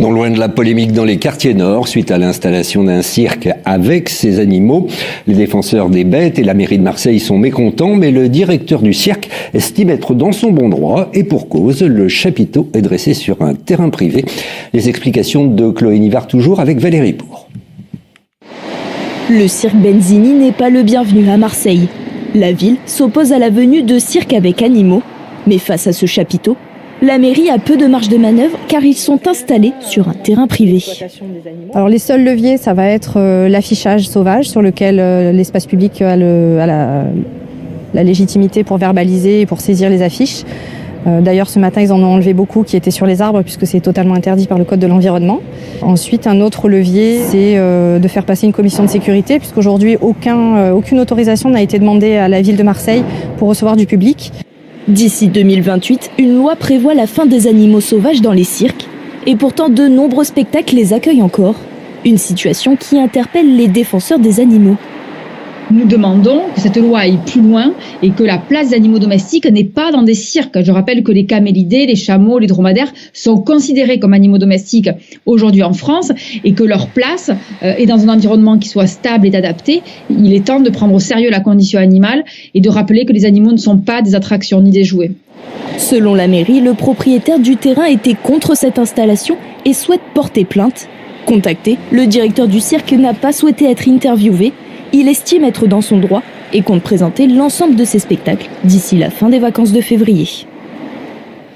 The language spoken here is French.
Non loin de la polémique dans les quartiers nord, suite à l'installation d'un cirque avec ses animaux, les défenseurs des bêtes et la mairie de Marseille sont mécontents, mais le directeur du cirque estime être dans son bon droit et pour cause, le chapiteau est dressé sur un terrain privé. Les explications de Chloé Nivard toujours avec Valérie Pour. Le cirque Benzini n'est pas le bienvenu à Marseille. La ville s'oppose à la venue de cirques avec animaux, mais face à ce chapiteau, la mairie a peu de marge de manœuvre car ils sont installés sur un terrain privé. Alors les seuls leviers, ça va être l'affichage sauvage sur lequel l'espace public a la légitimité pour verbaliser et pour saisir les affiches. D'ailleurs, ce matin, ils en ont enlevé beaucoup qui étaient sur les arbres puisque c'est totalement interdit par le Code de l'environnement. Ensuite, un autre levier, c'est de faire passer une commission de sécurité puisqu'aujourd'hui, aucune autorisation n'a été demandée à la ville de Marseille pour recevoir du public. D'ici 2028, une loi prévoit la fin des animaux sauvages dans les cirques. Et pourtant, de nombreux spectacles les accueillent encore. Une situation qui interpelle les défenseurs des animaux. Nous demandons que cette loi aille plus loin et que la place des animaux domestiques n'est pas dans des cirques. Je rappelle que les camélidés, les chameaux, les dromadaires sont considérés comme animaux domestiques aujourd'hui en France et que leur place est dans un environnement qui soit stable et adapté. Il est temps de prendre au sérieux la condition animale et de rappeler que les animaux ne sont pas des attractions ni des jouets. Selon la mairie, le propriétaire du terrain était contre cette installation et souhaite porter plainte. Contacté, le directeur du cirque n'a pas souhaité être interviewé. Il estime être dans son droit et compte présenter l'ensemble de ses spectacles d'ici la fin des vacances de février.